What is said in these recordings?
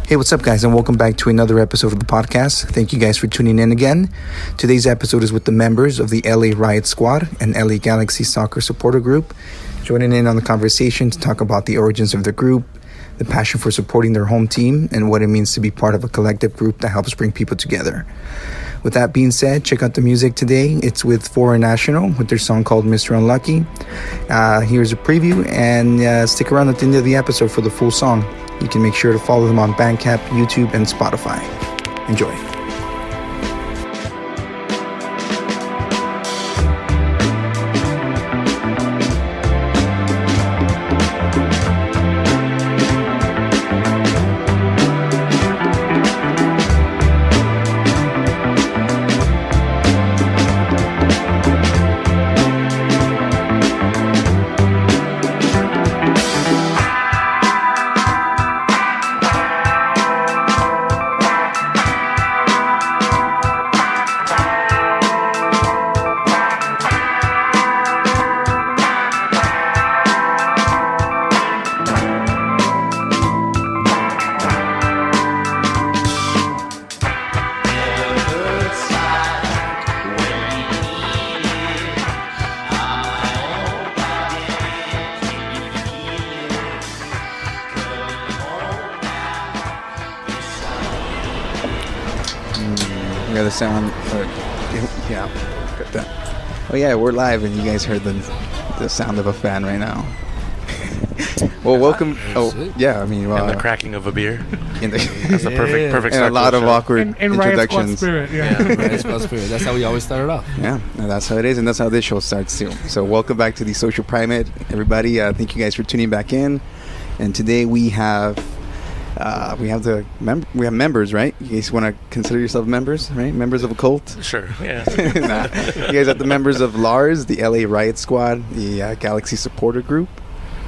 Hey, what's up, guys, and welcome back to another episode of the podcast. Thank you guys for tuning in again. Today's episode is with the members of the L.A. Riot Squad and L.A. Galaxy Soccer Supporter Group, joining in on the conversation to talk about the origins of the group, the passion for supporting their home team, and what it means to be part of a collective group that helps bring people together. With that being said, check out the music today. It's with Foreign National with their song called Mr. Unlucky. Here's a preview, and stick around at the end of the episode for the full song. You can make sure to follow them on Bandcamp, YouTube, and Spotify. Enjoy. The sound, yeah, got that. Oh yeah, we're live, and you guys heard the sound of a fan right now. Well, welcome. Oh yeah, I mean, and the cracking of a beer. That's the perfect. And a lot of awkward introductions. Riot Squad spirit. That's how we always started off. Yeah, and that's how it is, and that's how this show starts too. So welcome back to the Social Primate, everybody. Thank you guys for tuning back in. And today we have members, right? You guys want to consider yourself members, right? Members of a cult? Sure, yeah. Nah. You guys are the members of L.A.R.S, the L.A. Riot Squad, the Galaxy Supporter Group.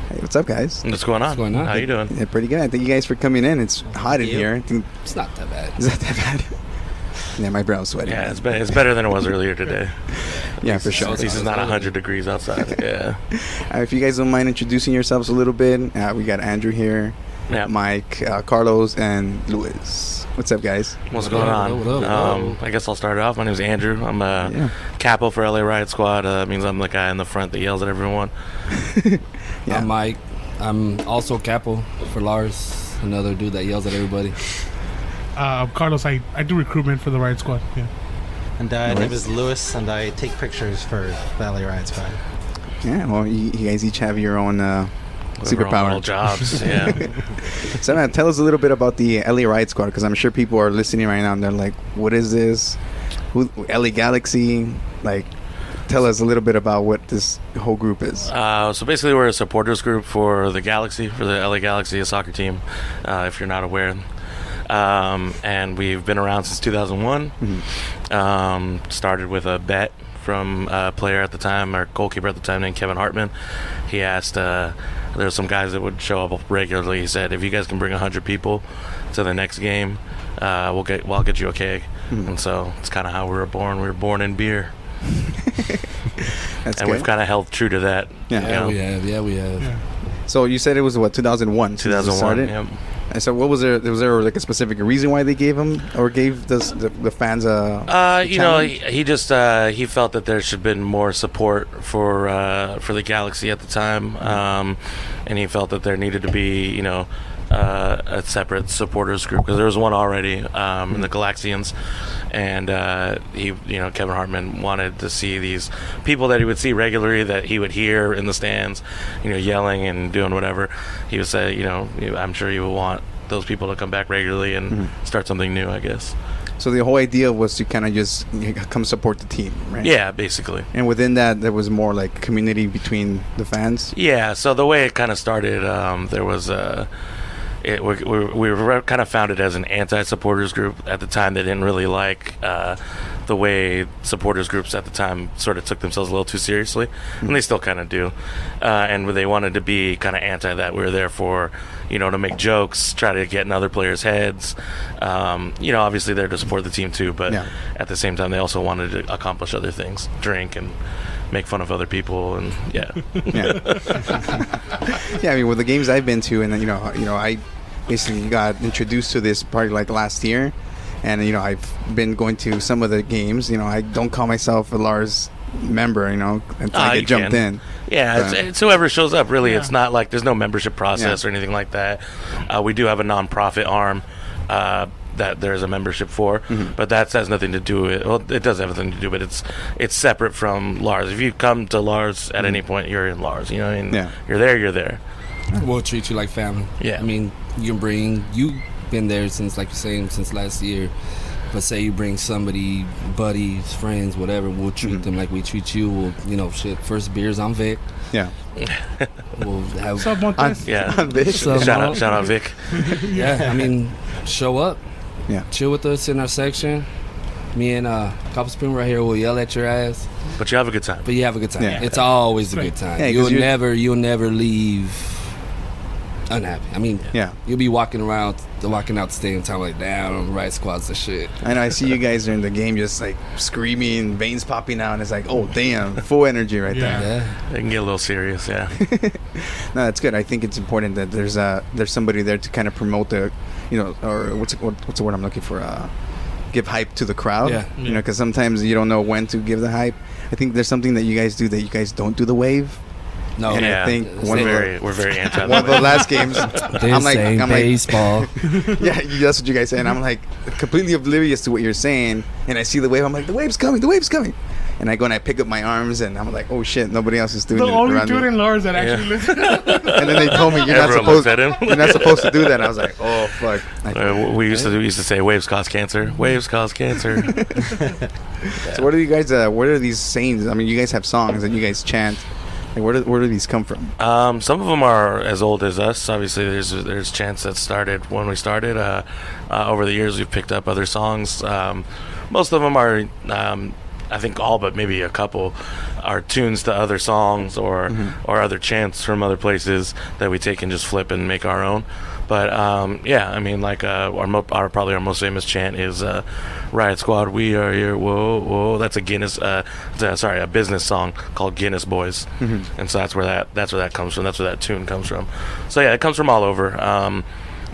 Hey, what's up, guys? What's going on? How you doing? Yeah, pretty good. Thank you guys for coming in. It's hot in here. It's not that bad. Is that bad? Yeah, my brow's sweating. Yeah, it's better than it was earlier today. Yeah, for sure. At least it's not 100 degrees outside. Yeah. If you guys don't mind introducing yourselves a little bit, we got Andrew here. Yeah. Mike, Carlos, and Luis. What's up, guys? What's going on? I guess I'll start it off. My name is Andrew. I'm a capo for LA Riot Squad. Means I'm the guy in the front that yells at everyone. I'm Mike. I'm also capo for L.A.R.S, another dude that yells at everybody. I'm Carlos. I do recruitment for the Riot Squad. Yeah. And my name is Luis, and I take pictures for the LA Riot Squad. Yeah, well, you guys each have your own superpower jobs. Yeah. So tell us a little bit about the LA Riot Squad, because I'm sure people are listening right now and they're like, what is this? LA Galaxy? Like, tell us a little bit about what this whole group is. So basically we're a supporters group for the Galaxy, for the LA Galaxy, a soccer team, if you're not aware. And we've been around since 2001. Mm-hmm. Started with a bet from a player at the time, our goalkeeper at the time, named Kevin Hartman. He asked, there were some guys that would show up regularly. He said, if you guys can bring 100 people to the next game, I'll get you a keg. Mm-hmm. And so it's kind of how we were born. We were born in beer. And we've kind of held true to that. Yeah, we have. Yeah. So you said it was, 2001? 2001, yeah. And so what was there like a specific reason why they gave him, or gave the fans a he just he felt that there should have been more support for the Galaxy at the time, and he felt that there needed to be a separate supporters group, because there was one already in the Galaxians, and Kevin Hartman wanted to see these people that he would see regularly, that he would hear in the stands, yelling and doing whatever. He would say, I'm sure he would want those people to come back regularly and start something new, I guess. So the whole idea was to kind of just come support the team, right? Yeah, basically. And within that, there was more like community between the fans? Yeah, so the way it kind of started, there was we were kind of founded as an anti-supporters group at the time. They didn't really like the way supporters groups at the time sort of took themselves a little too seriously, and they still kind of do. And they wanted to be kind of anti that. We were there for, to make jokes, try to get in other players' heads. Obviously there to support the team too, but at the same time they also wanted to accomplish other things, drink and make fun of other people, and yeah. Yeah, I mean, with the games I've been to, and I basically got introduced to this party like last year, and I've been going to some of the games. I don't call myself a L.A.R.S member, until I get jumped in. Yeah, it's whoever shows up, really. It's not like there's no membership process or anything like that. We do have a non-profit arm that there's a membership for, but that has nothing to do with, well, it does have nothing to do, but it's separate from L.A.R.S. If you come to L.A.R.S at any point, you're in L.A.R.S, you're there. We'll treat you like family. Yeah. I mean, you've been there since, like you're saying, since last year. But say you bring somebody, buddies, friends, whatever, we'll treat them like we treat you. We'll, first beers on Vic. Yeah. We'll have What's up, Montes? On Vic. Shout out Vic. Yeah, I mean, show up. Yeah. Chill with us in our section. Me and Copper Spring right here will yell at your ass. But you have a good time. But you have a good time. Yeah. It's always a good time. Yeah, you'll never leave unhappy. I mean, you'll be walking out the stadium time like, damn, Riot Squad's the shit. I know. I see you guys during the game just like screaming, veins popping out, and it's like, oh damn, full energy right there. Yeah. It can get a little serious, yeah. No, that's good. I think it's important that there's somebody there to kind of promote the, or what's the word I'm looking for? Give hype to the crowd. Yeah. Because sometimes you don't know when to give the hype. I think there's something that you guys do that you guys don't do the wave. No, and I think we're very anti. One of the last games, I'm like baseball. Yeah, that's what you guys say, and I'm like completely oblivious to what you're saying, and I see the wave. I'm like, the wave's coming, and I go and I pick up my arms, and I'm like, oh shit, nobody else is doing it. The only dude in L.A.R.S that actually listens. And then they told me you're not supposed to do that. And I was like, oh fuck. We used to say waves cause cancer. Waves cause cancer. So what are you guys? What are these sayings? I mean, you guys have songs and you guys chant. Like, where do these come from? Some of them are as old as us. Obviously, there's chants that started when we started. Over the years, we've picked up other songs. Most of them are, I think all but maybe a couple, are tunes to other songs or other chants from other places that we take and just flip and make our own. But I mean, like probably our most famous chant is Riot Squad, we are here, whoa, whoa. That's a a business song called Guinness Boys, and so that's where that comes from. That's where that tune comes from. So yeah, it comes from all over.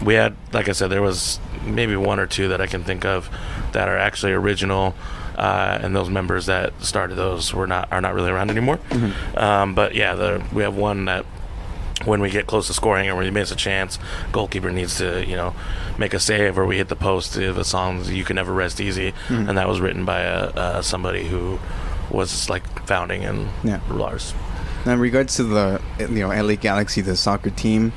We had, like I said, there was maybe one or two that I can think of that are actually original, and those members that started those are not really around anymore. But yeah, we have one that, when we get close to scoring or when we miss a chance, goalkeeper needs to, make a save, or we hit the post of a song, You Can Never Rest Easy, and that was written by somebody who was like founding in L.A.R.S. Now, in regards to the LA Galaxy, the soccer team,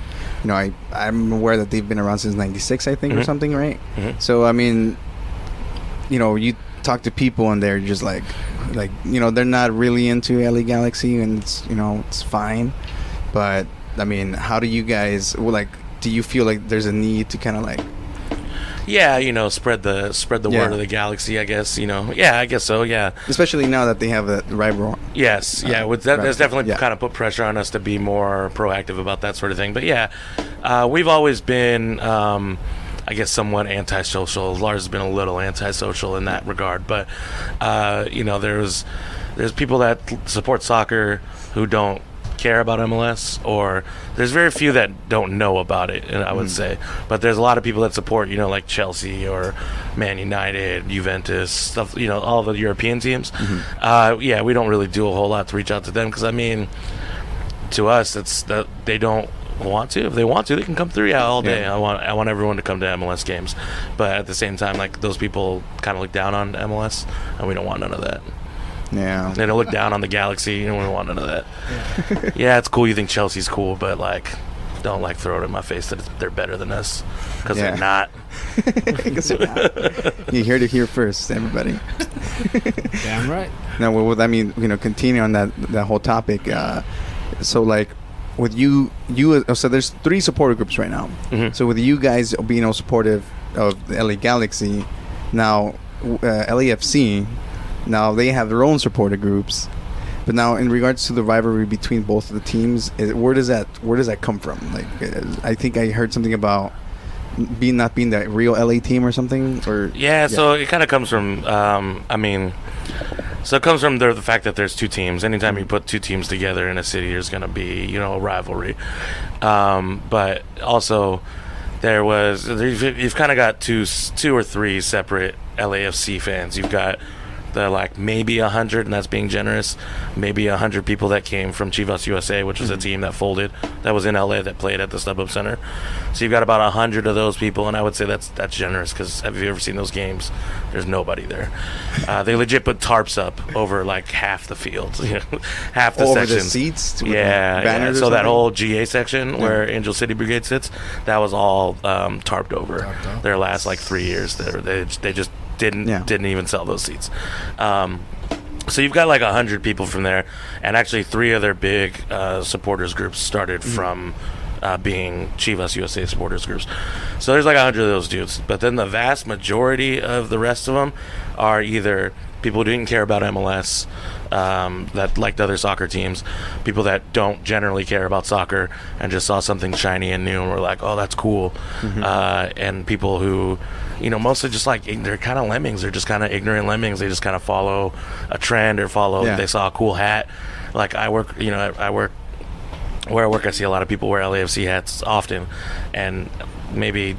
I'm aware that they've been around since '96, I think, or something, right? So I mean, you talk to people and they're just like they're not really into LA Galaxy, and it's fine, but I mean, how do you guys do you feel like there's a need to kind of spread the word of the Galaxy, I guess, I guess so, yeah, especially now that they have a rival. Yes, with that, that's definitely kind of put pressure on us to be more proactive about that sort of thing. But we've always been I guess somewhat antisocial. L.A.R.S has been a little antisocial in that regard, but there's people that support soccer who don't care about MLS, or there's very few that don't know about it, and I would say, but there's a lot of people that support, like Chelsea or Man United, Juventus, stuff, all the European teams. We don't really do a whole lot to reach out to them, because I mean, to us, it's that they don't want to. If they want to, they can come through all day. I want everyone to come to MLS games, but at the same time, like, those people kind of look down on MLS, and we don't want none of that. Yeah. They don't look down on the Galaxy. We don't want none of that. Yeah, it's cool. You think Chelsea's cool, but don't throw it in my face that they're better than us, because they're not. Because they're not. You heard it here first, everybody. Damn right. Now, I mean, continue on that whole topic. So with you, so there's 3 supporter groups right now. So with you guys being supportive of the LA Galaxy, now LAFC. Now they have their own supporter groups, but now in regards to the rivalry between both of the teams, where does that come from? I think I heard something about not being the real LA team or something. So it kind of comes from so it comes from the fact that there's 2 teams. Anytime you put 2 teams together in a city, there's going to be a rivalry, but also you've kind of got two or three separate LAFC fans. You've got the like maybe 100, and that's being generous, maybe 100 people that came from Chivas USA, which was a team that folded, that was in LA, that played at the StubHub Center. So you've got about 100 of those people, and I would say that's generous, because have you ever seen those games? There's nobody there. They legit put tarps up over like half the field, half the over sections. the seats. Yeah. So that whole GA section where Angel City Brigade sits, that was all tarped over. Their last like 3 years. They just didn't even sell those seats. So you've got like 100 people from there, and actually 3 of their big supporters groups started from being Chivas USA supporters groups. So there's like 100 of those dudes, but then the vast majority of the rest of them are either people who didn't care about MLS, that liked other soccer teams, people that don't generally care about soccer and just saw something shiny and new and were like, oh, that's cool. And people who, mostly just like, they're kind of lemmings. They're just kind of ignorant lemmings. They just kind of follow a trend or they saw a cool hat. Like I work where I work, I see a lot of people wear LAFC hats often, and maybe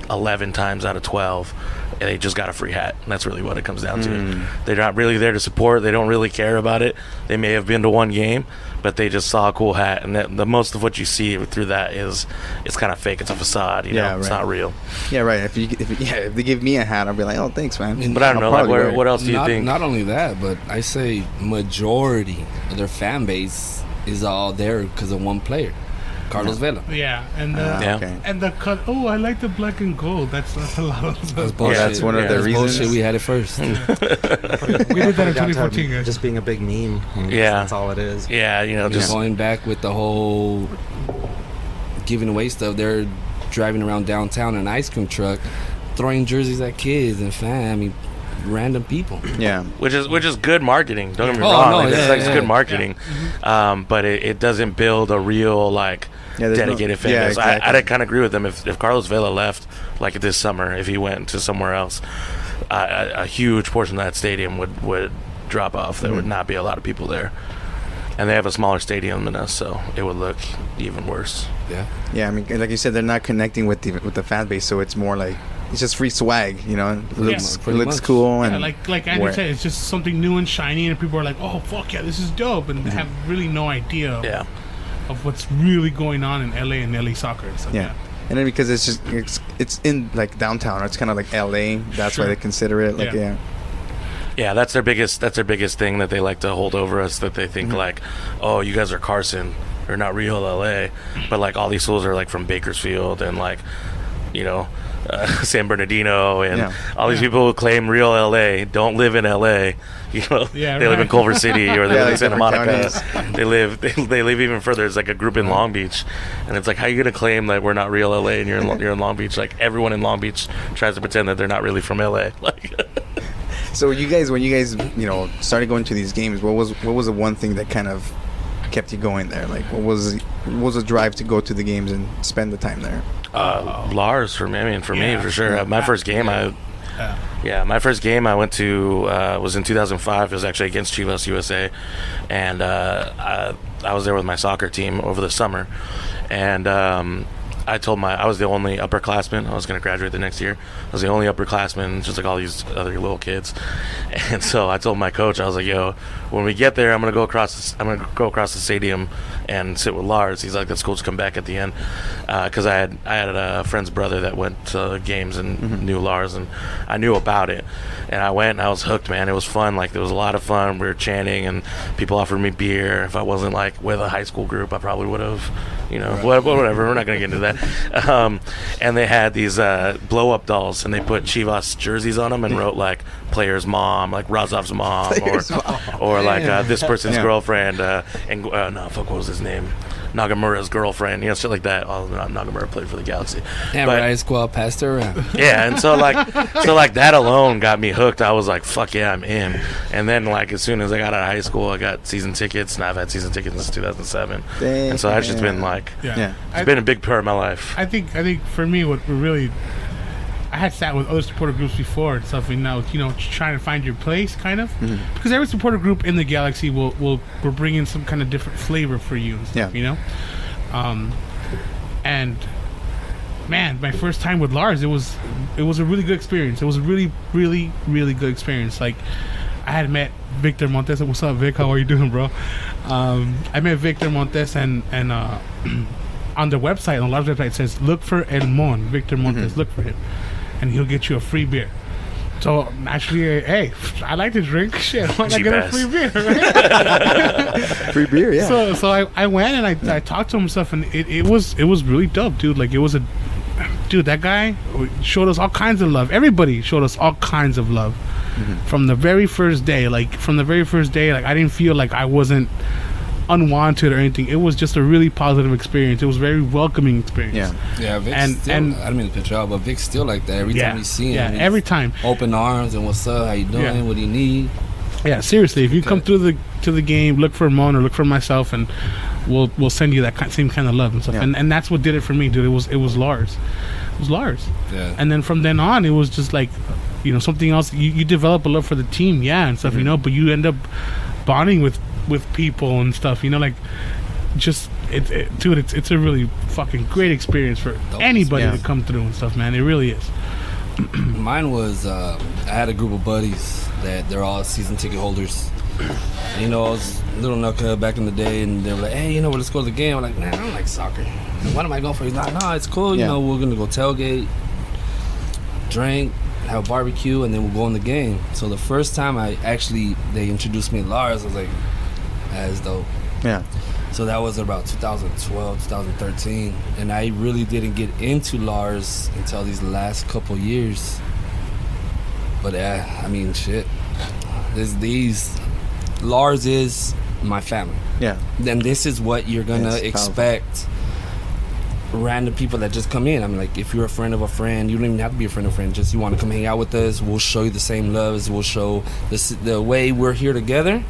11 times out of 12 they just got a free hat, and that's really what it comes down to. They're not really there to support. They don't really care about it. They may have been to one game, but they just saw a cool hat, and the most of what you see through that is it's kind of fake. It's a facade, it's not real. Yeah, right. If they give me a hat, I'll be like, oh, thanks, man. But I don't know, like, what else do you think? Not only that, but I say majority of their fan base is all there because of one player, Carlos Vela. Yeah, and okay. and the cut. Oh, I like the black and gold. That's a lot of. That's bullshit. That's one of the reasons. Bullshit. We had it first. We did that in 2014, guys. Just being a big meme. That's all it is. Yeah, just going back with the whole giving away stuff. They're driving around downtown in an ice cream truck, throwing jerseys at kids and random people. Yeah, which is good marketing. Don't get me wrong. It's good marketing, but it doesn't build a real dedicated fan base. Exactly. I kind of agree with them. If Carlos Vela left like this summer, if he went to somewhere else, a huge portion of that stadium would drop off. There would not be a lot of people there, and they have a smaller stadium than us, so it would look even worse. Yeah. I mean, like you said, they're not connecting with the fan base, so it's more like it's just free swag, It looks cool, and like Andrew said, it's just something new and shiny, and people are like, "Oh, fuck yeah, this is dope," and have really no idea of what's really going on in LA and LA soccer. And stuff. Yeah, and then because it's in like downtown, it's kind of like LA. That's why they consider it Yeah, that's their biggest thing that they like to hold over us. That they think like, oh, you guys are Carson, or not real LA, but like all these fools are like from Bakersfield and like, San Bernardino and all these people who claim real LA don't live in LA. They live in Culver City or they live in Santa Monica. They live even further. It's like a group in Long Beach, and it's like, how are you gonna claim that we're not real LA and you're in Long Beach? Like everyone in Long Beach tries to pretend that they're not really from LA. Like. So when you guys started going to these games, what was the one thing that kind of kept you going there? Like what was the drive to go to the games and spend the time there? L.A.R.S for me. I mean, for me, for sure. My first game, my first game I went to was in 2005. It was actually against Chivas USA, and I was there with my soccer team over the summer, and I was the only upperclassman. I was going to graduate the next year. I was the only upperclassman, just like all these other little kids. And so I told my coach, I was like, "Yo, when we get there, I'm gonna go across the stadium and sit with L.A.R.S." He's like, "That's cool. Just come back at the end," because I had a friend's brother that went to games and knew L.A.R.S, and I knew about it. And I went and I was hooked, man. It was fun. Like, there was a lot of fun. We were chanting, and people offered me beer. If I wasn't like with a high school group, I probably would have, whatever. We're not gonna get into that. And they had these blow up dolls, and they put Chivas jerseys on them and wrote like player's mom, like Razov's mom, or like this person's girlfriend, what was his name? Nagamura's girlfriend, shit like that. Oh, Nagamura played for the Galaxy. Yeah, Riot Squad passed her around. Yeah, and so that alone got me hooked. I was like, fuck yeah, I'm in. And then like as soon as I got out of high school, I got season tickets, and I've had season tickets since 2007. And so that's just been like, it's been a big part of my life. I think for me, what really, I had sat with other supporter groups before and stuff, and now trying to find your place, kind of, because every supporter group in the Galaxy will bring in some kind of different flavor for you and stuff, and man, my first time with L.A.R.S, it was a really good experience. It was a really, really, really good experience. Like, I had met Victor Montes. What's up, Vic? How are you doing, bro? I met Victor Montes and on the website, on L.A.R.S website, it says, look for El Mon, Victor Montes, look for him. And he'll get you a free beer. So, actually, hey, I like to drink. Shit, why not get a free beer, right? Free beer, yeah. So I went and I talked to him and stuff, and it was really dope, dude. Like, dude, that guy showed us all kinds of love. Everybody showed us all kinds of love. From the very first day. Like, I didn't feel like I wasn't unwanted or anything. It was just a really positive experience. It was a very welcoming experience. Yeah, Vic's still, I don't mean to pitch out, but Vic's still like that. Every time you see him, every time, open arms and what's up, how you doing, what do you need. Yeah, seriously, if you come through the game, look for Mon or look for myself, and we'll send you that same kind of love and stuff. And that's what did it for me, dude. It was L.A.R.S. It was L.A.R.S. Yeah. And then from then on, it was just like, something else. You develop a love for the team, and stuff, but you end up bonding with people and stuff, like, just dude, it's a really fucking great experience for anybody to come through and stuff, man. It really is. Mine was I had a group of buddies that they're all season ticket holders. I was a little knucklehead back in the day, and they were like, hey, let's go to the game. I'm like, man, I don't like soccer. What am I going for? He's like, no, it's cool. We're gonna go tailgate, drink, have a barbecue, and then we'll go in the game. So the first time they introduced me to L.A.R.S, I was like, that's dope. Yeah. So that was about 2012, 2013, and I really didn't get into L.A.R.S until these last couple years. But I mean, shit. L.A.R.S is my family. Yeah. Then this is what you're gonna expect. Random people that just come in. I mean, like, if you're a friend of a friend, you don't even have to be a friend of a friend. Just you want to come hang out with us, we'll show you the same loves. We'll show the way we're here together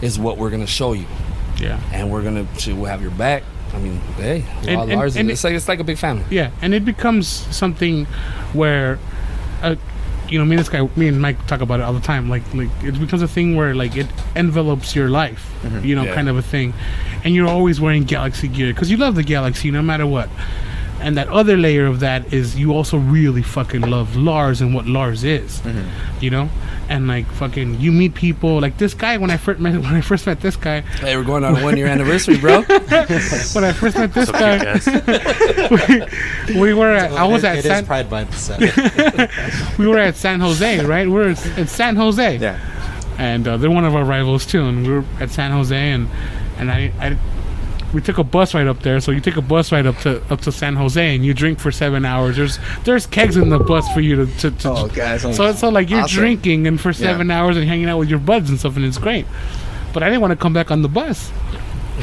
is what we're gonna show you. Yeah. And we'll have your back. I mean, hey, we're all L.A.R.S. It's like a big family. Yeah, and it becomes something where, me and Mike talk about it all the time. Like it becomes a thing where, like, it envelopes your life, kind of a thing. And you're always wearing Galaxy gear because you love the Galaxy no matter what. And that other layer of that is you also really fucking love L.A.R.S and what L.A.R.S is, And like, fucking, you meet people like this guy. When I first met this guy, hey, we're going on a 1 year anniversary, bro. When I first met this guy, we were at, I was at San. Pride by we were at San Jose, right? We're at San Jose. Yeah. And they're one of our rivals too. And we were at San Jose, and we took a bus ride up there. So you take a bus ride up to San Jose, and you drink for 7 hours. There's kegs in the bus for you to oh, guys, so like you're awesome. Drinking and for 7 hours and hanging out with your buds and stuff, and it's great. But I didn't want to come back on the bus,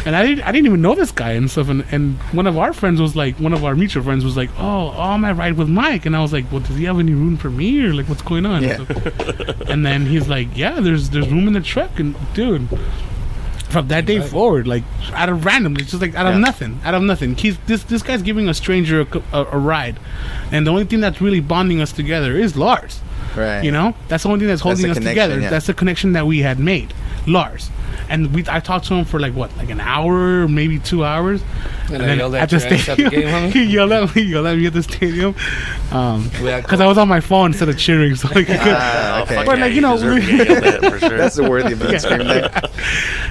and I didn't even know this guy and stuff. And one of our friends was like, one of our mutual friends was like, oh, I'm gonna ride with Mike, and I was like, well, does he have any room for me, or like what's going on? Yeah. And then he's like, yeah, there's room in the truck, and dude. From that day forward, like out of random, it's just like out of nothing. This guy's giving a stranger a ride, and the only thing that's really bonding us together is L.A.R.S. Right. That's the only thing that's holding us together. Yeah. That's the connection that we had made, L.A.R.S. And I talked to him for like an hour, maybe 2 hours. And then at the stadium, he yelled at me at the stadium because I was on my phone instead of cheering. So like, okay. But like for sure. That's the worthy of being screamed at.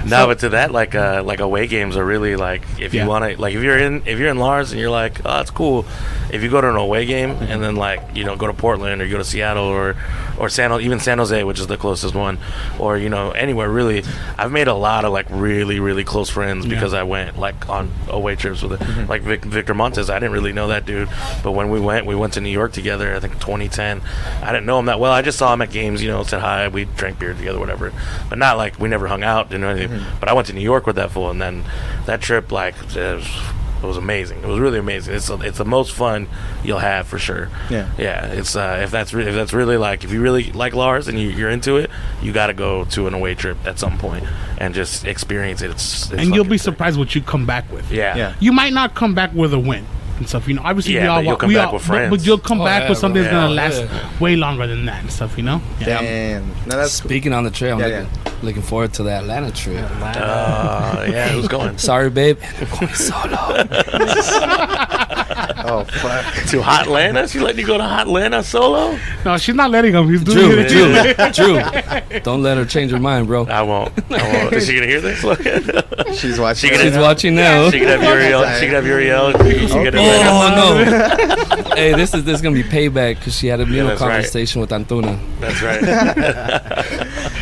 No, but to that, like away games are really like, if you want to, like, if you're in L.A.R.S and you're like, oh, that's cool. If you go to an away game and then like go to Portland or you go to Seattle or San Jose, which is the closest one, or anywhere really, I've made a lot of like really really close friends because I went like on away trips with it. Like Victor Montes, I didn't really know that dude, but when we went to New York together. I think 2010. I didn't know him that well. I just saw him at games, said hi, we drank beer together, whatever. But not like we never hung out, didn't know anything. But I went to New York with that fool, and then that trip, like, it was amazing. It was really amazing. It's the most fun you'll have for sure. Yeah. It's if that's really like, if you really like L.A.R.S and you're into it, you got to go to an away trip at some point and just experience it. It's and you'll be surprised what you come back with. Yeah. You might not come back with a win and stuff. Obviously, you'll come back with friends. But you'll come back with something that's gonna last way longer than that and stuff. Yeah. Damn. Now that's speaking on the trip. I'm looking forward to the Atlanta trip. Who's going? Sorry, babe. I'm going solo. Oh, fuck. To Hotlanta? She letting you go to Hotlanta solo? No, she's not letting him. He's doing it. Drew, don't let her change her mind, bro. I won't. Is she gonna hear this? She's watching. She's watching now. She can have Uriel. She can have Uriel. Oh no! Hey, this is gonna be payback because she had a conversation with Antuna. That's right.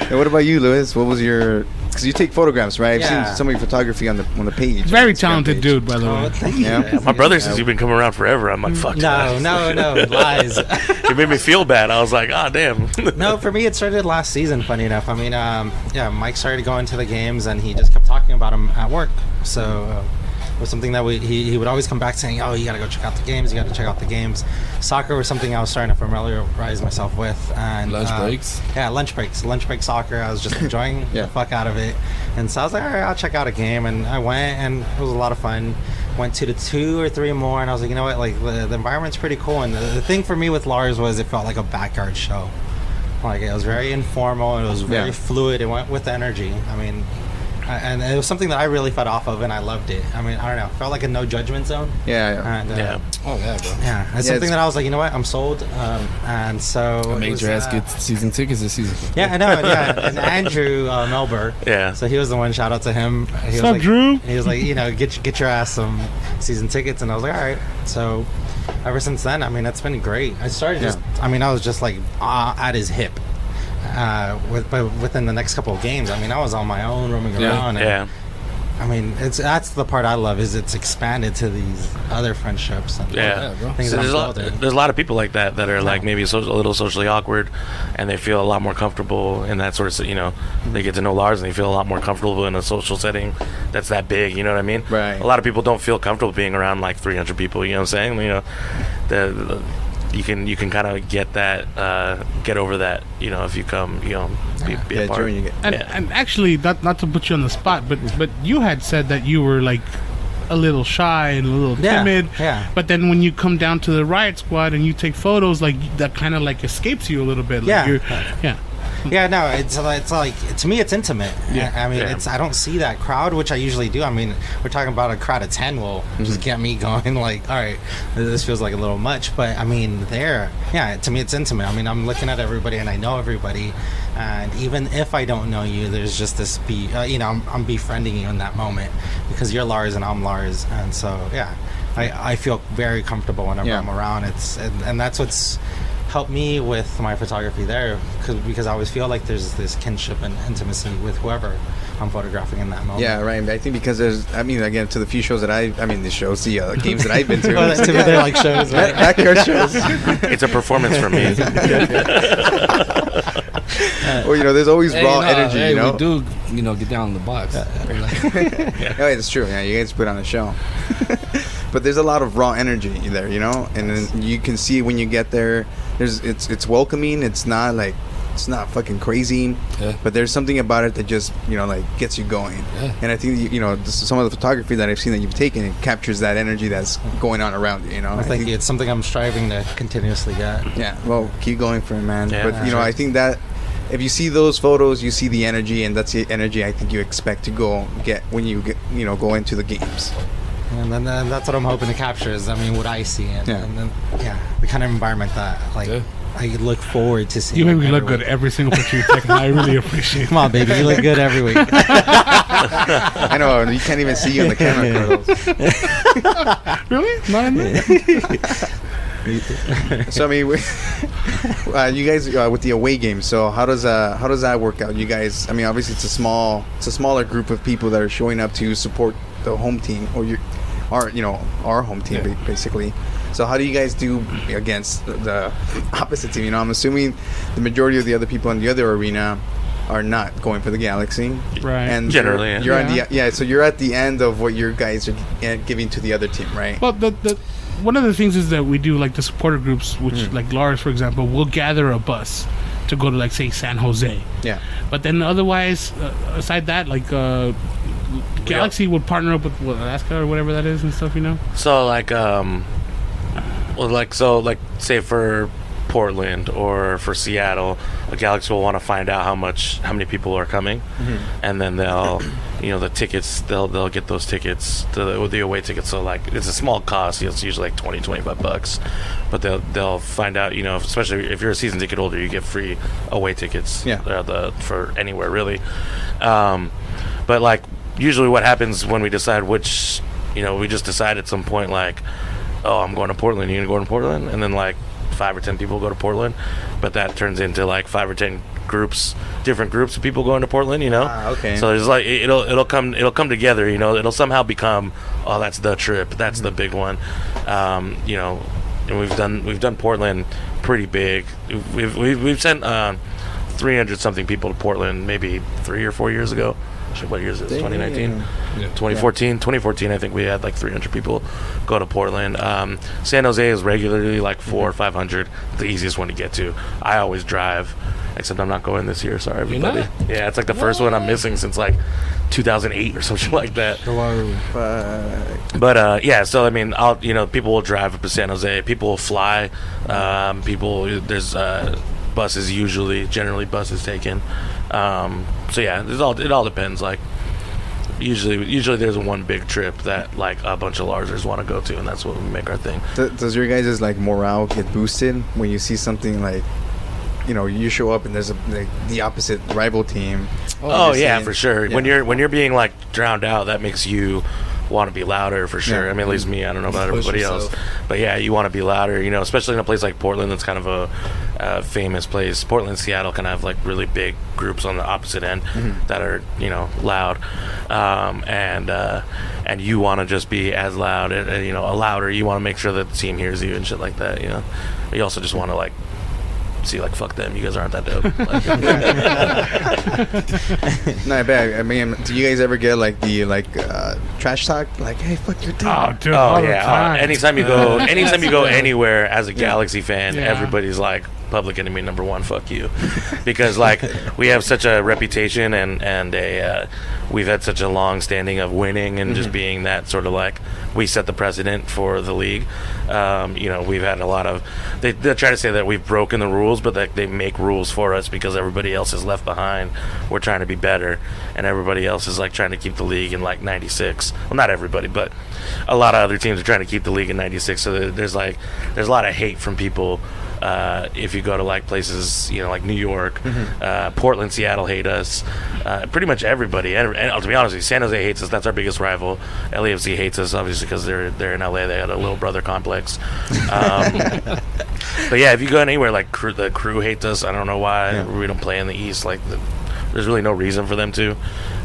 And what about you, Luis? What was your? Because you take photographs, right? I've seen some of your photography on the page. Very talented dude, by the way. Thank you. Yeah. My brother says you've been coming around forever. I'm like, fuck. No, lies. It made me feel bad. I was like, oh, damn. No, for me, it started last season, funny enough. I mean, Mike started going to the games, and he just kept talking about them at work. So it was something that he would always come back saying, oh, you got to go check out the games. You got to check out the games. Soccer was something I was starting to familiarize myself with. And lunch breaks? Yeah, lunch breaks. Lunch break soccer. I was just enjoying the fuck out of it. And so I was like, all right, I'll check out a game. And I went, and it was a lot of fun. Went to the 2 or 3 more, and I was like, you know what? Like, the environment's pretty cool. And the thing for me with L.A.R.S was it felt like a backyard show. Like, it was very informal. It was very fluid. It went with energy. I mean, and it was something that I really fed off of, and I loved it. I mean, I don't know. It felt like a no judgment zone. Yeah. And, Oh, yeah, bro. Yeah. It's something that I was like, you know what? I'm sold. And so I made your ass get season tickets this season. Yeah, I know. Yeah. And Andrew Melber. Yeah. So he was the one. Shout out to him. He was up, like, Drew? He was like, you know, get your ass some season tickets. And I was like, all right. So ever since then, I mean, it's been great. I started I was just like at his hip. But within the next couple of games, I mean, I was on my own roaming around. And, I mean, that's the part I love is it's expanded to these other friendships. And things So that there's a lot of people like that are like maybe a little socially awkward, and they feel a lot more comfortable in that sort of, you know, they get to know L.A.R.S. and they feel a lot more comfortable in a social setting that's that big, you know what I mean? Right. A lot of people don't feel comfortable being around like 300 people, you know what I'm saying? You know, you can kind of get over that, you know, if you come, you know, be a part. And actually, not to put you on the spot, but you had said that you were like a little shy and a little timid. Yeah. But then when you come down to the Riot Squad and you take photos, like that kind of like escapes you a little bit. Like Yeah, no, it's like to me it's intimate. Yeah. I mean, I don't see that crowd, which I usually do. I mean, we're talking about a crowd of 10 will just get me going like, all right, this feels like a little much. But I mean, to me it's intimate. I mean, I'm looking at everybody and I know everybody, and even if I don't know you, there's just this I'm befriending you in that moment because you're L.A.R.S and I'm L.A.R.S, and so I feel very comfortable whenever I'm around. And that's what's helped me with my photography there because I always feel like there's this kinship and intimacy with whoever I'm photographing in that moment. Yeah, right. I think because again, to the few shows that the games that I've been to. To me, they're like shows, right? Backyard shows. It's a performance for me. Well, you know, there's always raw energy, you know? We do, you know, get down in the box. Yeah, it's true. Yeah, you guys put on a show. But there's a lot of raw energy there, you know? And then you can see when you get there, it's welcoming. It's not fucking crazy, but there's something about it that just, you know, like gets you going. And I think, you know, some of the photography that I've seen that you've taken, it captures that energy that's going on around you, you know? I think it's something I'm striving to continuously get. Yeah, well, keep going for it, man. Yeah, but, you know, I think that if you see those photos, you see the energy, and that's the energy I think you expect to go get when you go into the games. And then that's what I'm hoping to capture is, I mean, what I see. And then, the kind of environment that, like, I look forward to seeing. You make me look good every single picture you take, and I really appreciate it. Come on, baby. You look good every week. I know. You can't even see you on the camera. Really? Not in there? So, I mean, you guys with the away game. So how does that work out? You guys, I mean, obviously it's a smaller group of people that are showing up to support the home team our home team basically. So how do you guys do against the opposite team? You know, I'm assuming the majority of the other people in the other arena are not going for the Galaxy, right? And generally, you're on so you're at the end of what your guys are giving to the other team, right? Well, the one of the things is that we do like the supporter groups, which like L.A.R.S, for example, will gather a bus to go to like say San Jose. Yeah. But then otherwise, aside that, like Galaxy would partner up with Alaska or whatever that is and stuff, you know. So like say for Portland or for Seattle, a Galaxy will want to find out how many people are coming, and then they'll the tickets, they'll get those tickets, the away tickets. So like it's a small cost. It's usually like $20-$25, but they'll find out. Especially if you're a season ticket holder, you get free away tickets. For anywhere really. But like usually what happens when we decide which, we just decide at some point like, oh, I'm going to Portland. You gonna go to Portland? And then like 5 or 10 people go to Portland, but that turns into like 5 or 10 different groups of people going to Portland. Okay. So there's like it'll come together. It'll somehow become, oh, that's the trip. That's the big one. And we've done Portland pretty big. We've sent 300 something people to Portland maybe 3 or 4 years ago. What year is this? 2019? Yeah. 2014? 2014, I think we had like 300 people go to Portland. San Jose is regularly like 400 or 500, the easiest one to get to. I always drive, except I'm not going this year. Sorry, everybody. Yeah, it's like the first one I'm missing since like 2008 or something like that. But yeah, so I mean, people will drive up to San Jose. People will fly. There's buses generally buses taken. So yeah, it all depends. Like usually there's one big trip that like a bunch of Larsers want to go to, and that's what we make our thing. Does your guys' like morale get boosted when you see something like, you show up and there's the opposite rival team? Oh yeah, for sure. Yeah. When you're being like drowned out, that makes you want to be louder for sure. I mean, at least me. I don't know about everybody else, but yeah, you want to be louder. Especially in a place like Portland, that's kind of a famous place. Portland and Seattle can have like really big groups on the opposite end that are loud, and you want to just be as loud and louder. You want to make sure that the team hears you and shit like that. You also just want to like see like, fuck them, you guys aren't that dope. Not bad. I mean, do you guys ever get like the trash talk, like, hey, fuck your team? Oh, dude, yeah. Anytime you go anywhere as a Galaxy fan, everybody's like, public enemy number one, fuck you. Because like we have such a reputation and we've had such a long standing of winning and just being that sort of like, we set the precedent for the league. We've had a lot of, they try to say that we've broken the rules, but that they make rules for us because everybody else is left behind. We're trying to be better, and everybody else is like trying to keep the league in like 96. Well, not everybody, but a lot of other teams are trying to keep the league in 96. So there's a lot of hate from people. If you go to like places, like New York, Portland, Seattle hate us. Pretty much everybody. And to be honest with you, San Jose hates us. That's our biggest rival. LAFC hates us, obviously, because they're in LA. They had a little brother complex. But yeah, if you go anywhere, like the crew hates us. I don't know why. Yeah. We don't play in the East. Like there's really no reason for them to.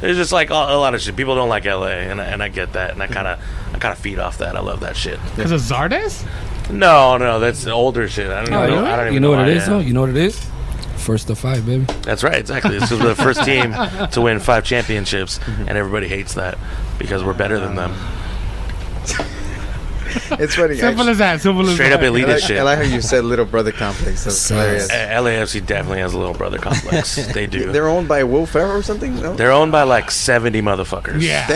There's just like a lot of shit. People don't like LA, and I get that, and I kind of feed off that. I love that shit. Because of Zardes? No, that's older shit. I don't even know. I don't even know what it is, though? You know what it is? First to 5, baby. That's right, exactly. This is the first team to win 5 championships, and everybody hates that because we're better than them. It's funny. Simple as that. Straight up elitist shit. I like how you said little brother complex. That's hilarious. LAFC definitely has a little brother complex. They do. They're owned by Will Ferrell or something? No? They're owned by like 70 motherfuckers. Yeah.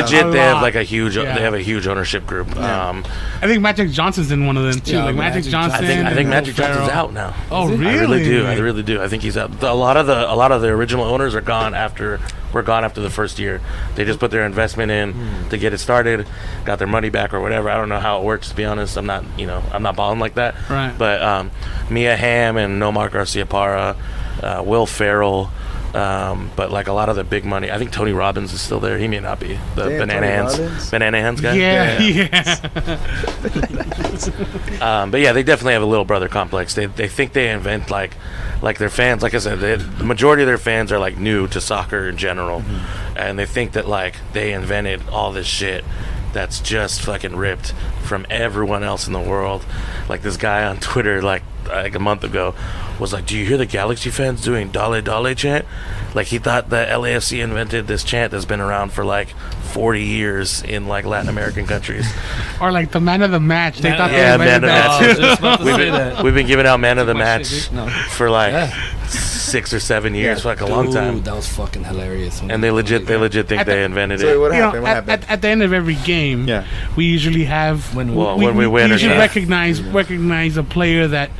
Legit. They have like a huge. They have a huge ownership group. Yeah. I think Magic Johnson's in one of them too. Yeah, like Magic Johnson. I think Magic Johnson's out now. Oh, really? I really do. I think he's out. A lot of the original owners are gone after. We're gone after the first year. They just put their investment in to get it started, got their money back or whatever. I don't know how it works, to be honest. I'm not balling like that. Right. But Mia Hamm and Nomar Garcia-Parra, Will Ferrell, but like a lot of the big money. I think Tony Robbins is still there. He may not be the Banana Hands guy. Yeah. But yeah, they definitely have a little brother complex. They think they invent like their fans. Like I said, the majority of their fans are like new to soccer in general, and they think that like they invented all this shit that's just fucking ripped from everyone else in the world. Like this guy on Twitter like a month ago was like, do you hear the Galaxy fans doing Dale Dale chant? Like he thought the LAFC invented this chant that's been around for like 40 years in like Latin American countries. Or like the man of the match. They thought they invented man of the match. We've been giving out man of the match for like 6 or 7 years, for like a long time. That was fucking hilarious. And they legit think they invented it. What happened? At the end of every game, we usually have when we win, usually recognize a player that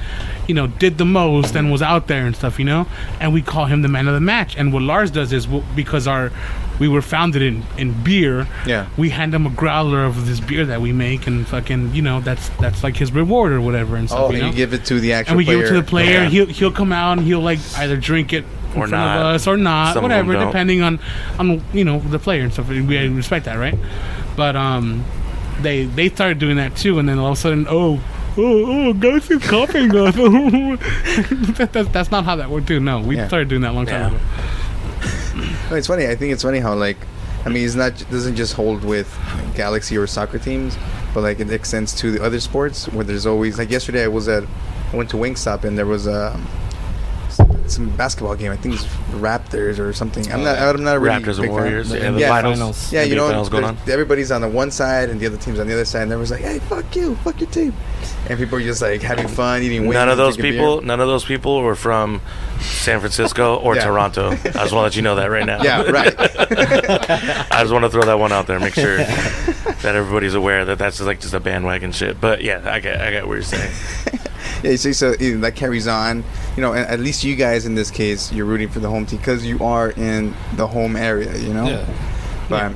did the most and was out there and stuff, and we call him the man of the match. And what L.A.R.S does is because we were founded in beer, we hand him a growler of this beer that we make, and fucking that's like his reward or whatever and stuff. And you give it to the actual and we player. give it to the player. He'll come out and he'll like either drink it in front of us or not, Some whatever, of them depending on the player and stuff. We respect that, right? But they started doing that too, and then all of a sudden, guys is copying us. That's not how that worked, too. No, we started doing that a long time ago. No, it's funny. I think it's funny how doesn't just hold with Galaxy or soccer teams, but like it extends to the other sports where there's always like yesterday I went to Wingstop and there was some basketball game. I think it's Raptors or something. I'm not really Raptors and Warriors. Fan. The finals. Yeah, finals going on. Everybody's on the one side and the other team's on the other side, and everyone's like, "Hey, fuck you, fuck your team," and people are just like having fun, eating wings. None of those people were from San Francisco or Toronto. I just want to let you know that right now. Yeah, right. I just want to throw that one out there, make sure that everybody's aware that that's just a bandwagon shit. But yeah, I get what you're saying. Yeah, so that carries on. And at least you guys in this case, you're rooting for the home team because you are in the home area. Yeah. But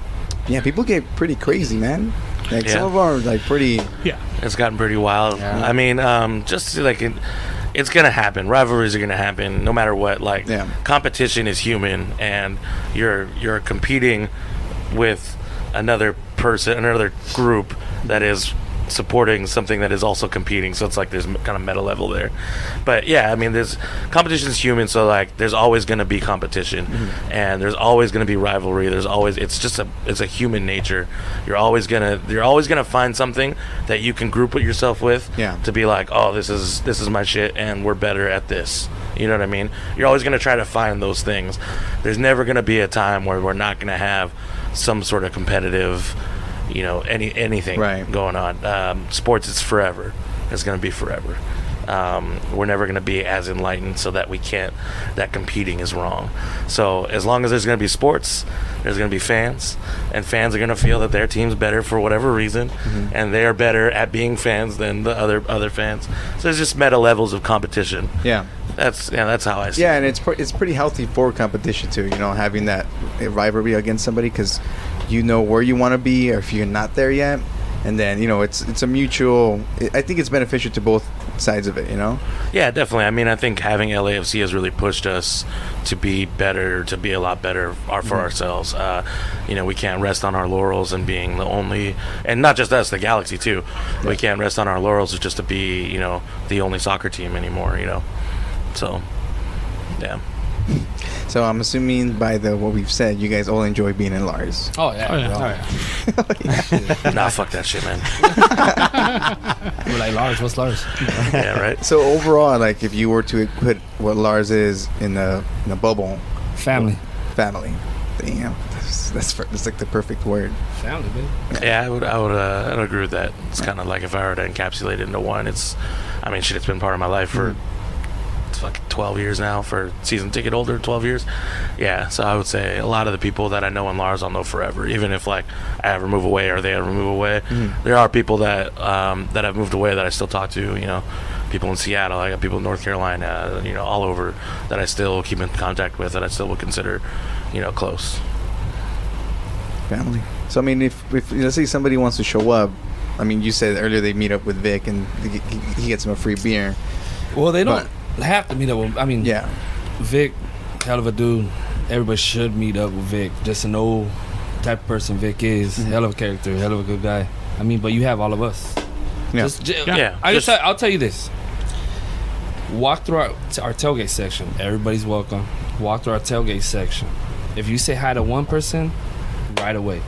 people get pretty crazy, man. Like some of them are like pretty. Yeah, it's gotten pretty wild. Yeah. I mean, just like it's gonna happen. Rivalries are gonna happen no matter what. Like competition is human, and you're competing with another person, another group that is supporting something that is also competing, so it's like there's kind of meta level there. But I mean, there's competition is human, so like there's always going to be competition, and there's always going to be rivalry. It's a human nature. You're always gonna find something that you can group with yourself with to be like, oh, this is my shit, and we're better at this. You know what I mean? You're always going to try to find those things. There's never going to be a time where we're not going to have some sort of competitive anything going on. Sports is forever. It's going to be forever. We're never going to be as enlightened so that that competing is wrong. So as long as there's going to be sports, there's going to be fans, and fans are going to feel that their team's better for whatever reason, and they are better at being fans than the other fans. So there's just meta levels of competition. Yeah. That's how I see it. Yeah, and it's pretty healthy for competition too, having that rivalry against somebody, because where you want to be, or if you're not there yet, and then it's a mutual. I think it's beneficial to both sides of it. Yeah, definitely. I mean, I think having LAFC has really pushed us to be better, to be a lot better for ourselves. We can't rest on our laurels and being the only, and not just us, the Galaxy too. Yeah. We can't rest on our laurels just to be the only soccer team anymore. So yeah. So I'm assuming by what we've said, you guys all enjoy being in L.A.R.S. Oh yeah. Nah, fuck that shit, man. We're like, L.A.R.S, what's L.A.R.S? Yeah, right. So overall, like, if you were to put what L.A.R.S is in a bubble, family. Damn, that's like the perfect word. Family, baby. Yeah, I would agree with that. It's kind of like if I were to encapsulate it into one. It's been part of my life for. Fucking 12 years now, for season ticket holder, 12 years. Yeah, so I would say a lot of the people that I know in L.A.R.S I'll know forever, even if like I ever move away or they ever move away. There are people that have moved away that I still talk to, people in Seattle, I got people in North Carolina, all over, that I still keep in contact with, that I still would consider close family. So I mean, if let's say somebody wants to show up, I mean, you said earlier they meet up with Vic and he gets them a free beer. Well, they don't have to meet up with, Vic, hell of a dude. Everybody should meet up with Vic, just to know the type of person Vic is. Hell of a character, hell of a good guy. But you have all of us. I'll tell you this. Walk through our tailgate section. Everybody's welcome. Walk through our tailgate section. If you say hi to one person, right away,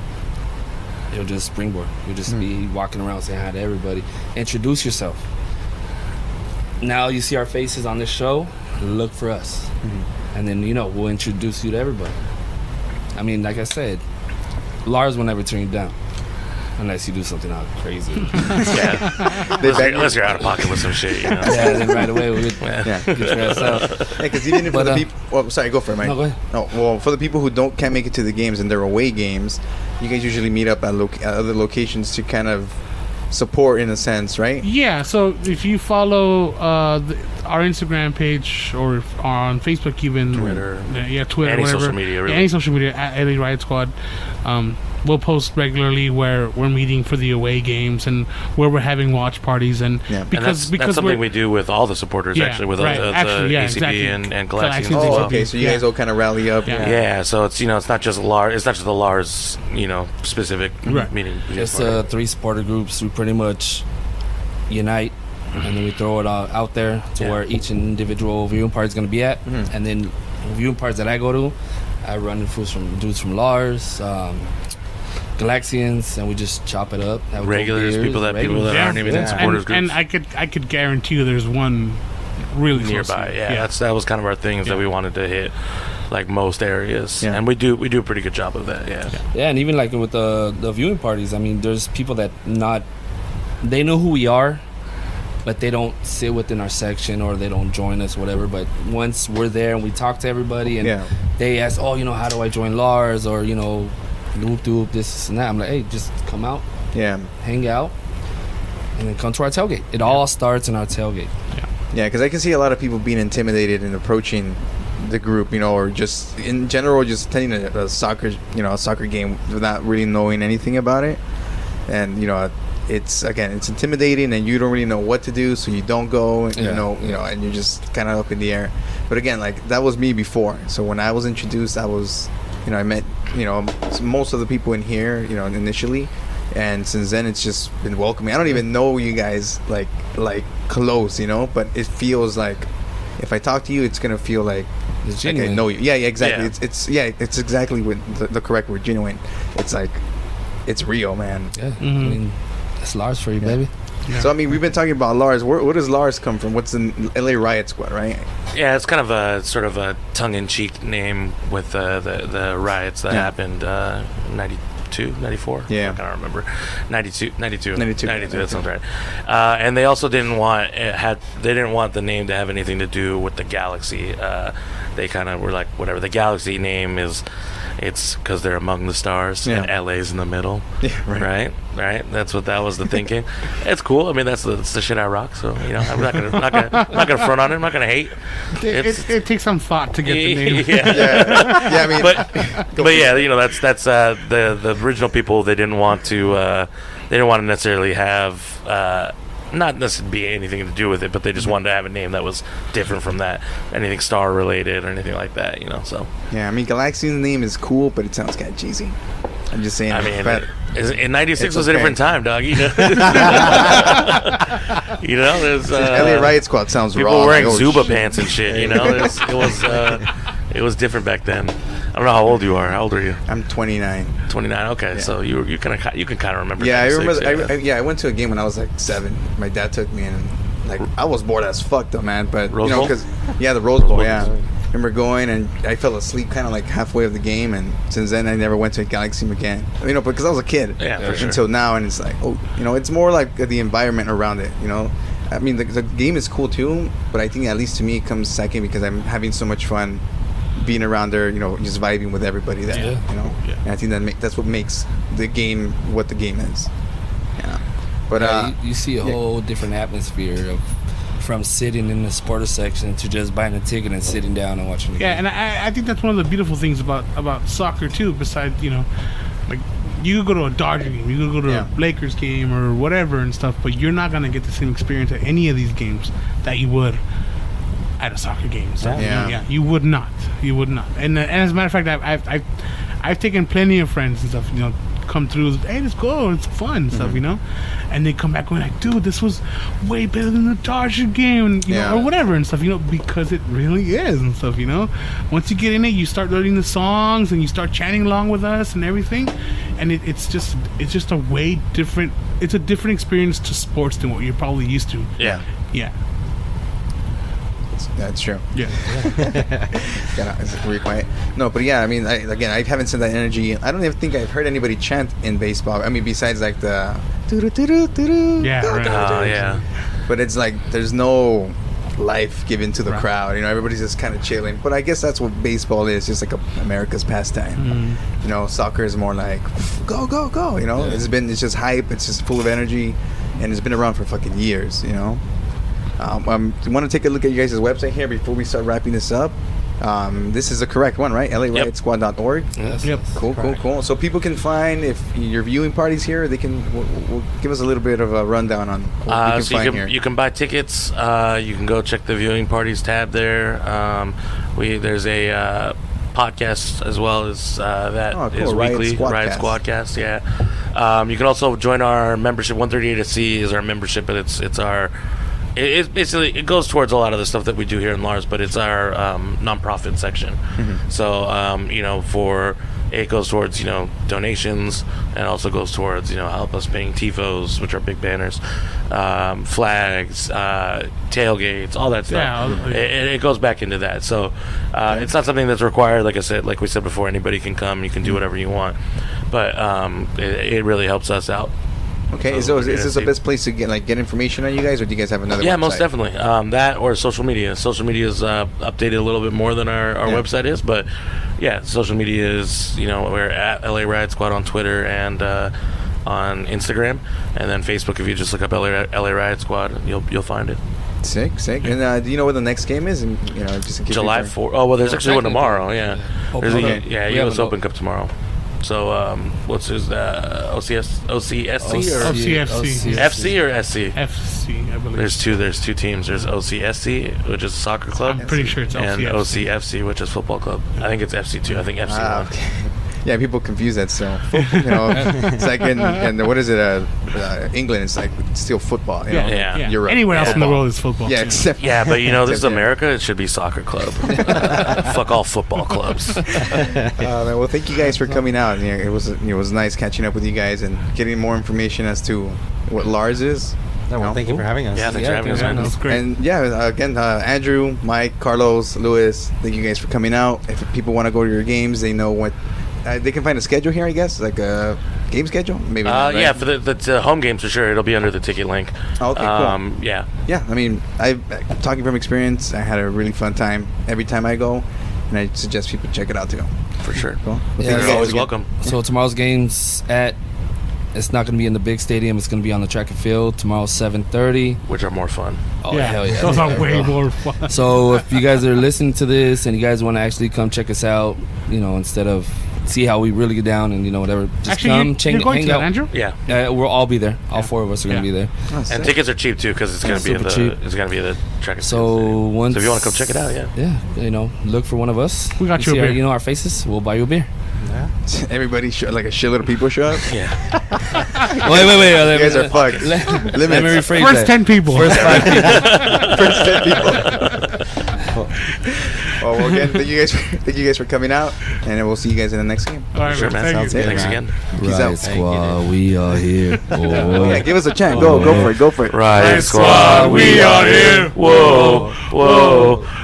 it'll just springboard. You'll just be walking around saying hi to everybody. Introduce yourself. Now you see our faces on this show, look for us. And then, we'll introduce you to everybody. Like I said, L.A.R.S will never turn you down. unless you do something out crazy. Unless you're out of pocket with some shit, you know. Yeah, then right away we get your ass out. Because even if the people, well, sorry, go for it, Mike. No, go ahead. No, well, for the people who can't make it to the games and they're away games, you guys usually meet up at other locations to kind of support in a sense, right? Yeah, so if you follow our Instagram page or on Facebook, even Twitter, Twitter, any whatever, social media, really. any social media at L.A. Riot Squad, we'll post regularly where we're meeting for the away games and where we're having watch parties, and because that's something we do with all the supporters actually, with ACB exactly. and Galaxy. Oh, okay, so you guys all kind of rally up. Yeah, so it's it's not just L.A.R.S. It's not just the L.A.R.S. Specific meeting. It's 3 supporter groups. We pretty much unite, and then we throw it out there to where each individual viewing party is going to be at, and then viewing parties that I go to, I run into dudes from L.A.R.S. Galaxians, and we just chop it up. Regulars, people that aren't even in supporters groups. And I could guarantee you there's one really nearby. That was kind of our thing, is that we wanted to hit like most areas, and we do a pretty good job of that. Yeah, and even like with the viewing parties, I mean, there's people that they know who we are, but they don't sit within our section or they don't join us, whatever. But once we're there and we talk to everybody, and they ask, how do I join L.A.R.S, or doop this and that, I'm like, hey, just come out, hang out, and then come to our tailgate. It all starts in our tailgate. Yeah, because I can see a lot of people being intimidated in approaching the group, or just in general, just attending a soccer game without really knowing anything about it, and it's intimidating, and you don't really know what to do, so you don't go, and and you're just kind of up in the air. But again, like, that was me before. So when I was introduced, I was, I met most of the people in here, initially, and since then it's just been welcoming. I don't even know you guys like close, but it feels like if I talk to you, it's gonna feel like I know you. Yeah, exactly. It's exactly what the correct word, genuine. It's like, it's real, man. Yeah, I mean, it's L.A.R.S for you, baby. Yeah. So, I mean, we've been talking about L.A.R.S. Where does L.A.R.S come from? What's the L.A. Riot Squad, right? Yeah, it's kind of a sort of a tongue-in-cheek name with the riots that happened 92, 94? Yeah. I can't remember. 92, that sounds right. And they also didn't want the name to have anything to do with the Galaxy. They kind of were like, whatever, the Galaxy name is... It's because they're among the stars, and LA's in the middle. Yeah, right. That was the thinking. It's cool. I mean, that's the shit I rock. So I'm not gonna front on it. I'm not gonna hate. It takes some thought to get the name. I mean, but yeah, that's the original people. They didn't want to necessarily have. Not necessarily be anything to do with it, but they just wanted to have a name that was different from that, anything star related or anything like that, So yeah, I mean, Galaxian's name is cool, but it sounds kind of cheesy. I'm just saying. I mean, in '96 was a different time, dog. There's L.A. Riot Squad sounds people raw. Wearing Zuba pants and shit. It was different back then. I don't know how old you are. How old are you? I'm 29. 29. Okay, so you can kind of remember. Yeah, I remember. I went to a game when I was like 7. My dad took me, and like I was bored as fuck though, man. But Rose Bowl? because the Rose Bowl. Yeah, I remember going, and I fell asleep kind of like halfway of the game, and since then I never went to a Galaxy again. Because I was a kid. Yeah, for sure. Until now, and it's like, it's more like the environment around it. I mean, the game is cool too, but I think at least to me it comes second because I'm having so much fun being around there, just vibing with everybody there, And I think that's what makes the game what the game is. Yeah. But you see a whole different atmosphere from sitting in the supporter section to just buying a ticket and sitting down and watching the game. And I think that's one of the beautiful things about soccer too, besides, like you could go to a Dodger game, you could go to a Lakers game or whatever and stuff, but you're not going to get the same experience at any of these games that you would at a soccer game. So, you would not. And as a matter of fact, I've taken plenty of friends and stuff, come through. Hey, let's go. It's fun and stuff, And they come back going like, dude, this was way better than the Dodger game, or whatever and stuff, because it really is and stuff, Once you get in it, you start learning the songs and you start chanting along with us and everything, and it's just a way different. It's a different experience to sports than what you're probably used to. Yeah. It's That's true. Yeah. It's really quiet. No, but yeah, I mean, I haven't seen that energy. I don't even think I've heard anybody chant in baseball. I mean, besides like the Yeah, right. Yeah. But it's like there's no life given to the crowd. You know, everybody's just kind of chilling. But I guess that's what baseball is, just like America's pastime. You know, soccer is more like go, go, go. You know, it's just hype. It's just full of energy, and it's been around for fucking years. You know. I want to take a look at you guys' website here before we start wrapping this up. This is the correct one, right? LARiotSquad.org. Yes. Yep. Cool. So people can find, if you're viewing parties here, they can we'll give us a little bit of a rundown on what we can find here. You can buy tickets. You can go check the viewing parties tab there. There's a podcast as well as that is weekly. Riot Squadcast. Yeah. You can also join our membership. 138SC is our membership, but it's our. It basically goes towards a lot of the stuff that we do here in L.A.R.S, but it's our nonprofit section. So it goes towards donations, and also goes towards help us paying tifos, which are big banners, flags, tailgates, all that stuff. Yeah, it goes back into that. So it's not something that's required. Like we said before, anybody can come. You can do whatever you want, but it really helps us out. Okay, so is this the best place to get information on you guys, or do you guys have another website? Yeah, most definitely. That or social media. Social media is updated a little bit more than our website is, but yeah, social media is, we're at L.A. Riot Squad on Twitter and on Instagram, and then Facebook. If you just look up L.A. Riot Squad, you'll find it. Sick. And do you know when the next game is? And just in case July 4th. Oh well, there's actually one tomorrow. Yeah, there's U.S. Open Cup tomorrow. So, what's his OCSC or OCFC? FC or SC? FC, I believe. There's two teams. There's OCSC, which is a soccer club. I'm pretty sure it's and OCFC. OCFC, which is football club. I think it's FC too. I think FC won. Okay. Yeah, people confuse that still. It's like in what is it? England, it's like still football. Yeah. You're right. Anywhere else in the world is football. Yeah, except but this is America. It should be soccer club. Fuck all football clubs. Well, thank you guys for coming out. It was nice catching up with you guys and getting more information as to what L.A.R.S is. Thank you for having us. Yeah, thanks for having us, man. That was great. And again, Andrew, Mike, Carlos, Luis, thank you guys for coming out. If people want to go to your games, they know what. They can find a schedule here, I guess, like a game schedule, maybe. Not, right? Yeah, for the home games for sure. It'll be under the ticket link. Okay, cool. Yeah. I mean, I'm talking from experience. I had a really fun time every time I go, and I suggest people check it out too. For sure. Cool. You're always welcome. So tomorrow's game's it's not going to be in the big stadium. It's going to be on the track and field. Tomorrow's 7:30. Which are more fun. Oh, hell yeah. Those are way more fun. So if you guys are listening to this and you guys want to actually come check us out, instead of see how we really get down and whatever, just actually, come, hang out. Andrew? Yeah. We'll all be there. All four of us are going to be there. Oh, and tickets are cheap too because it's going to be the track and field. So if you want to come check it out, look for one of us. We got you a beer. Our faces. We'll buy you a beer. Yeah. Everybody, like a shitload of people show up. Yeah. Wait. You guys are fucked. Let me rephrase First that. 10 people. First 5 people. First 10 people. Well, again, thank you guys for coming out, and we'll see you guys in the next game. All right, sure, man. Thank you. Thanks again. Peace out. Riot Squad, we are here. Oh, yeah, give us a chant. Go for it. Riot Squad, we are here. Whoa.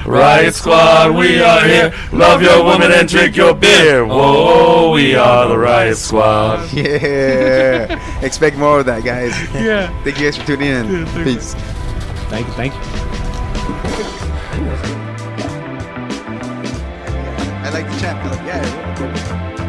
Riot Squad, we are here. Love your woman and drink your beer. Whoa, we are the Riot Squad. Yeah. Expect more of that, guys. Yeah. Thank you guys for tuning in. Yeah, Peace. Thank you. I like the chat. Yeah.